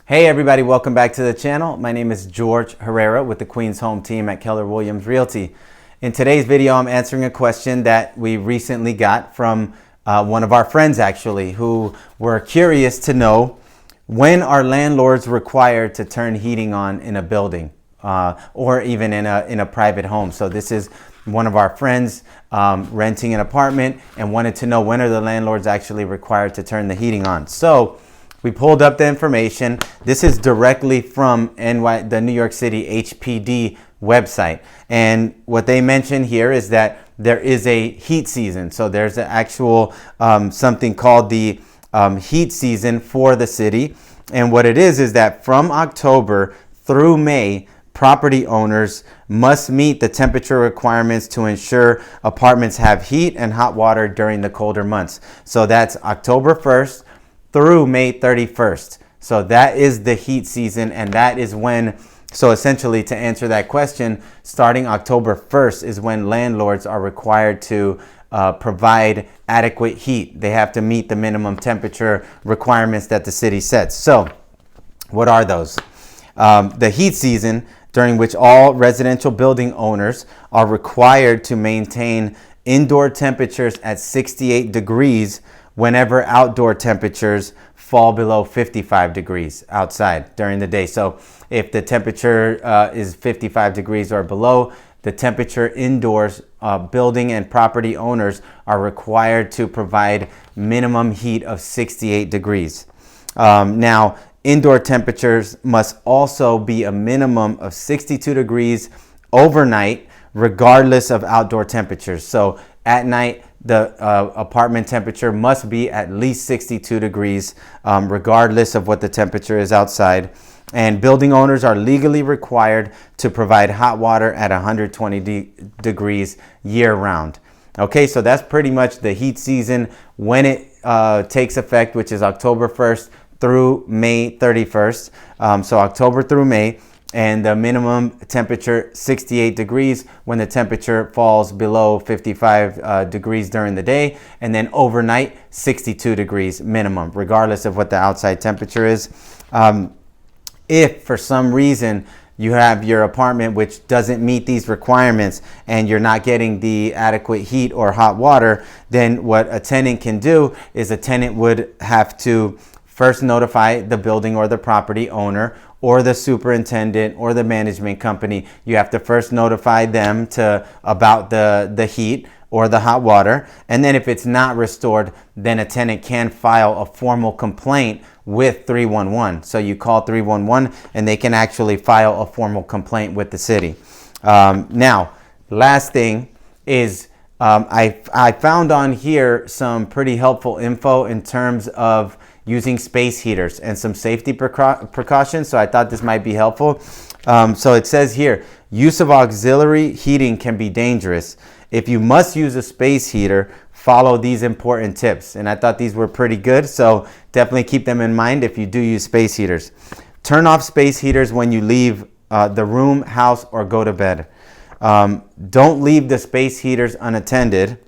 Hey everybody, welcome back to the channel. My name is George Herrera with the Queens Home Team at Keller Williams Realty. In today's video, I'm answering a question that we recently got from one of our friends actually, who were curious to know when are landlords required to turn heating on in a building or even in a private home. So this is one of our friends renting an apartment and wanted to know when are the landlords actually required to turn the heating on. So we pulled up the information. This is directly from the New York City HPD website. And what they mention here is that there is a heat season. So there's an actual something called the heat season for the city. And what it is that from October through May, property owners must meet the temperature requirements to ensure apartments have heat and hot water during the colder months. So that's October 1st through May 31st. So that is the heat season, and that is when, so essentially to answer that question, starting October 1st is when landlords are required to provide adequate heat. They have to meet the minimum temperature requirements that the city sets. So what are those? The heat season, during which all residential building owners are required to maintain indoor temperatures at 68 degrees whenever outdoor temperatures fall below 55 degrees outside during the day. So if the temperature is 55 degrees or below, the temperature indoors, building and property owners are required to provide minimum heat of 68 degrees. Now, indoor temperatures must also be a minimum of 62 degrees overnight, regardless of outdoor temperatures. So at night, the apartment temperature must be at least 62 degrees, regardless of what the temperature is outside. And building owners are legally required to provide hot water at 120 degrees year round. Okay, so that's pretty much the heat season when it takes effect, which is October 1st through May 31st. So October through May. And the minimum temperature 68 degrees when the temperature falls below 55 degrees during the day, and then overnight 62 degrees minimum, regardless of what the outside temperature is. If for some reason you have your apartment which doesn't meet these requirements and you're not getting the adequate heat or hot water, then what a tenant can do is a tenant would have to first notify the building or the property owner or the superintendent or the management company. You have to first notify them about the heat or the hot water. And then if it's not restored, then a tenant can file a formal complaint with 311. So you call 311 and they can actually file a formal complaint with the city. Now, last thing is I found on here some pretty helpful info in terms of using space heaters and some safety precautions. So I thought this might be helpful. So it says here, use of auxiliary heating can be dangerous. If you must use a space heater, follow these important tips. And I thought these were pretty good. So definitely keep them in mind if you do use space heaters. Turn off space heaters when you leave the room, house, or go to bed. Don't leave the space heaters unattended.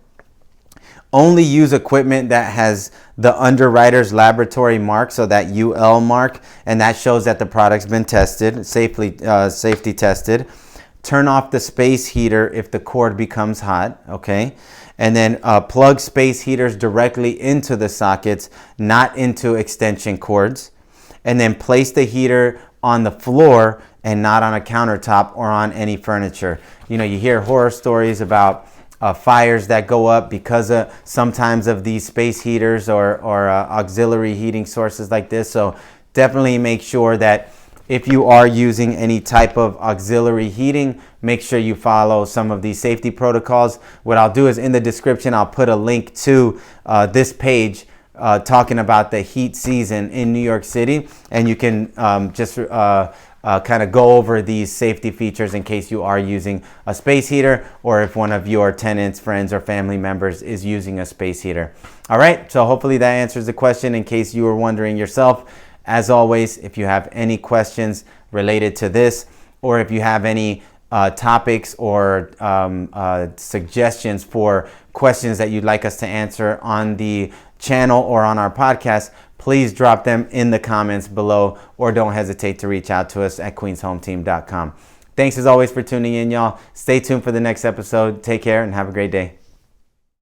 Only use equipment that has the underwriter's laboratory mark, so that UL mark, and that shows that the product's been tested, safety tested. Turn off the space heater if the cord becomes hot, okay? And then plug space heaters directly into the sockets, not into extension cords. And then place the heater on the floor and not on a countertop or on any furniture. You know, you hear horror stories about fires that go up because of sometimes of these space heaters or auxiliary heating sources like this. So definitely make sure that if you are using any type of auxiliary heating, make sure you follow some of these safety protocols. What I'll do is in the description, I'll put a link to this page talking about the heat season in New York City, and you can just kind of go over these safety features in case you are using a space heater or if one of your tenants, friends, or family members is using a space heater. All right, so hopefully that answers the question in case you were wondering yourself. As always, if you have any questions related to this, or if you have any topics or suggestions for questions that you'd like us to answer on the channel or on our podcast, please drop them in the comments below, or don't hesitate to reach out to us at queenshometeam.com. Thanks as always for tuning in, y'all. Stay tuned for the next episode. Take care and have a great day.